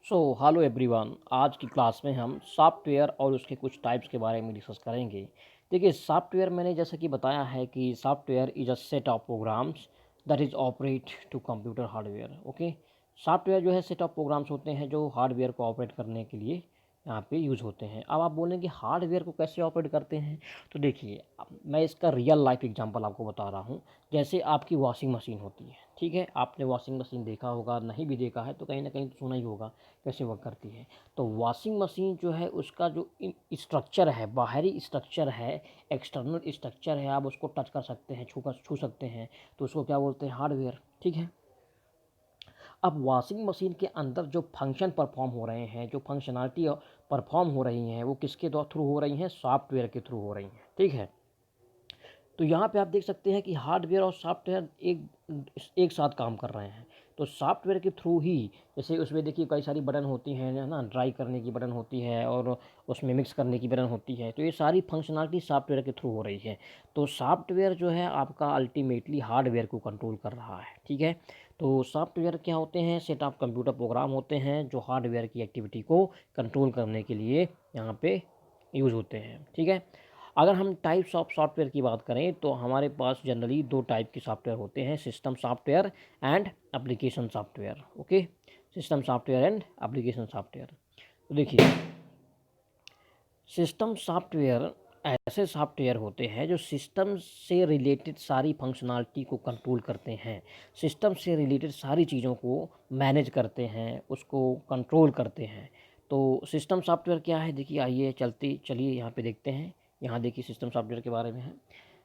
Hello everyone. आज की class में हम सॉफ्टवेयर और उसके कुछ टाइप्स के बारे में डिस्कस करेंगे। देखिए, सॉफ्टवेयर मैंने जैसे कि बताया है कि software is a set of programs that is operate to computer hardware. Okay, software जो है सेट ऑफ प्रोग्राम्स होते हैं जो हार्डवेयर को ऑपरेट करने के लिए यहाँ पे यूज़ होते हैं। अब आप बोलेंगे हार्डवेयर को कैसे ऑपरेट करते हैं, तो देखिए अब मैं इसका रियल लाइफ एग्जांपल आपको बता रहा हूँ। जैसे आपकी वॉशिंग मशीन होती है, ठीक है, आपने वॉशिंग मशीन देखा होगा, नहीं भी देखा है तो कहीं ना कहीं तो सुना ही होगा कैसे वर्क करती है। तो वॉशिंग मशीन जो है उसका जो स्ट्रक्चर है, बाहरी स्ट्रक्चर है, एक्सटर्नल स्ट्रक्चर है, आप उसको टच कर सकते हैं, छू सकते हैं, तो उसको क्या बोलते हैं, हार्डवेयर। ठीक है। अब वॉशिंग मशीन के अंदर जो फंक्शन परफॉर्म हो रहे हैं, जो फंक्शनलिटी परफॉर्म हो रही हैं, वो किसके थ्रू हो रही हैं, सॉफ्टवेयर के थ्रू हो रही हैं। ठीक है। तो यहाँ पे आप देख सकते हैं कि हार्डवेयर और सॉफ्टवेयर एक साथ काम कर रहे हैं। तो सॉफ्टवेयर के थ्रू ही, जैसे उसमें देखिए कई सारी बटन होती हैं, है ना, ड्राई करने की बटन होती है और उसमें मिक्स करने की बटन होती है, तो ये सारी फंक्शनलिटी सॉफ्टवेयर के थ्रू हो रही है। तो सॉफ्टवेयर जो है आपका अल्टीमेटली हार्डवेयर को कंट्रोल कर रहा है। ठीक है। तो सॉफ्टवेयर क्या होते हैं, सेट ऑफ कंप्यूटर प्रोग्राम होते हैं जो हार्डवेयर की एक्टिविटी को कंट्रोल करने के लिए यहाँ पे यूज़ होते हैं। ठीक है। अगर हम टाइप्स ऑफ सॉफ्टवेयर की बात करें तो हमारे पास जनरली दो टाइप के सॉफ्टवेयर होते हैं, system software and application software. Okay, system software and application software. तो देखिए, सिस्टम सॉफ्टवेयर ऐसे सॉफ्टवेयर होते हैं जो सिस्टम से रिलेटेड सारी फंक्शनलिटी को कंट्रोल करते हैं, सिस्टम से रिलेटेड सारी चीज़ों को मैनेज करते हैं, उसको कंट्रोल करते हैं। तो सिस्टम सॉफ्टवेयर क्या है, देखिए आइए चलिए यहाँ पे देखते हैं। यहाँ देखिए सिस्टम सॉफ्टवेयर के बारे में है।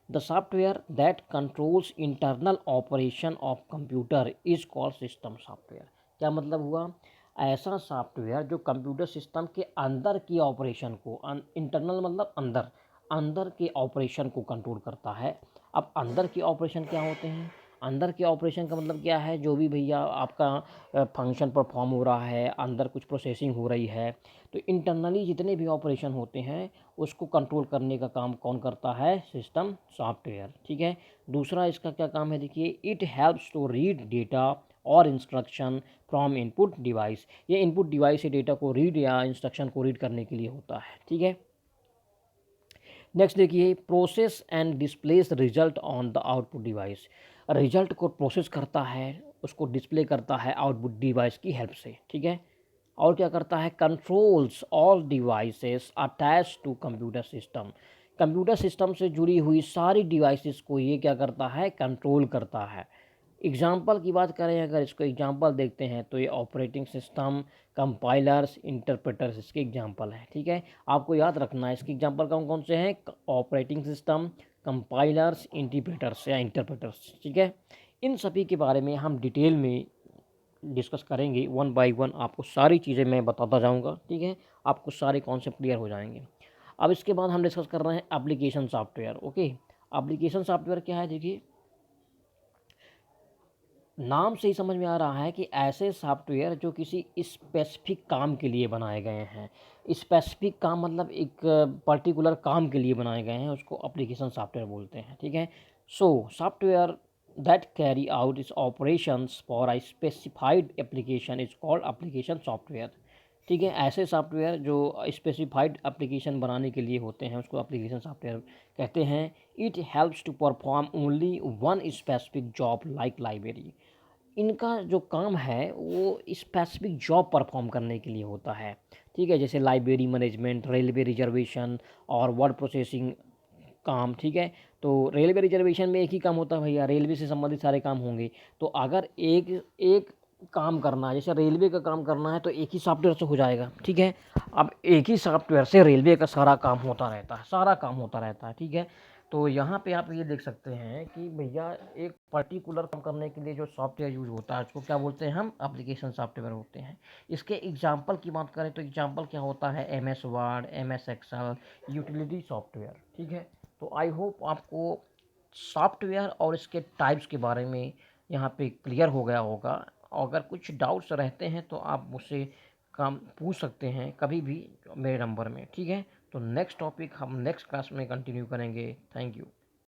The software that controls internal operation of computer is called system software. क्या मतलब हुआ, ऐसा सॉफ्टवेयर जो कंप्यूटर सिस्टम के अंदर की ऑपरेशन को, इंटरनल मतलब अंदर, अंदर के ऑपरेशन को कंट्रोल करता है। अब अंदर के ऑपरेशन क्या होते हैं, अंदर के ऑपरेशन का मतलब क्या है, जो भी भैया आपका फंक्शन परफॉर्म हो रहा है, अंदर कुछ प्रोसेसिंग हो रही है, तो इंटरनली जितने भी ऑपरेशन होते हैं उसको कंट्रोल करने का काम कौन करता है, सिस्टम सॉफ्टवेयर। ठीक है। दूसरा इसका क्या काम है, देखिए, it helps to read data और इंस्ट्रक्शन फ्रॉम इनपुट डिवाइस। ये इनपुट डिवाइस से डेटा को रीड या इंस्ट्रक्शन को रीड करने के लिए होता है। ठीक है। नेक्स्ट देखिए, process and displays result on the output device. Result को प्रोसेस करता है, उसको डिस्प्ले करता है आउटपुट डिवाइस की हेल्प से। ठीक है। और क्या करता है, controls all devices attach to computer system. Computer system से जुड़ी हुई सारी डिवाइसेस को ये क्या करता है, कंट्रोल करता है। एग्जाम्पल की बात करें, अगर इसको एग्जाम्पल देखते हैं तो ये ऑपरेटिंग सिस्टम, कंपाइलर्स, इंटरप्रेटर्स इसके एग्जाम्पल हैं। ठीक है। आपको याद रखना है इसके एग्जाम्पल कौन कौन से हैं, ऑपरेटिंग सिस्टम, कंपाइलर्स, इंटरप्रेटर्स या इंटरप्रेटर्स। ठीक है। इन सभी के बारे में हम डिटेल में डिस्कस करेंगे, वन बाय वन आपको सारी चीज़ें मैं बताता जाऊंगा। ठीक है। आपको सारे कॉन्सेप्ट क्लियर हो जाएंगे। अब इसके बाद हम डिस्कस कर रहे हैं application software. Okay, application software क्या है, देखिए नाम से ही समझ में आ रहा है कि ऐसे सॉफ्टवेयर जो किसी स्पेसिफिक काम के लिए बनाए गए हैं। स्पेसिफिक काम मतलब एक पर्टिकुलर काम के लिए बनाए गए हैं, उसको एप्लीकेशन सॉफ्टवेयर बोलते हैं। ठीक है। So software that carry out this operations for a specified application is called application software. ठीक है। ऐसे सॉफ्टवेयर जो स्पेसिफाइड एप्लीकेशन बनाने के लिए होते हैं उसको एप्लीकेशन सॉफ्टवेयर कहते हैं। It helps to perform only one specific job like library. इनका जो काम है वो स्पेसिफिक जॉब परफॉर्म करने के लिए होता है। ठीक है। जैसे लाइब्रेरी मैनेजमेंट, रेलवे रिजर्वेशन और वर्ड प्रोसेसिंग काम। ठीक है। तो रेलवे रिजर्वेशन में एक ही काम होता है भैया, रेलवे से संबंधित सारे काम होंगे। तो अगर एक एक काम करना है, जैसे रेलवे का काम करना है, तो एक ही सॉफ्टवेयर से हो जाएगा। ठीक है। अब एक ही सॉफ्टवेयर से रेलवे का सारा काम होता रहता है, सारा काम होता रहता है। ठीक है। तो यहाँ पे आप ये देख सकते हैं कि भैया एक पर्टिकुलर काम करने के लिए जो सॉफ्टवेयर यूज होता है उसको क्या बोलते हैं, हम एप्लीकेशन सॉफ्टवेयर होते हैं। इसके एग्जाम्पल की बात करें तो एग्जाम्पल क्या होता है, M S word, M S excel, utility software. ठीक है। तो आई होप आपको सॉफ्टवेयर और इसके टाइप्स के बारे में यहाँ पे क्लियर हो गया होगा। अगर कुछ डाउट्स रहते हैं तो आप मुझसे काम पूछ सकते हैं कभी भी मेरे नंबर में। ठीक है। तो नेक्स्ट टॉपिक हम नेक्स्ट क्लास में कंटिन्यू करेंगे। Thank you.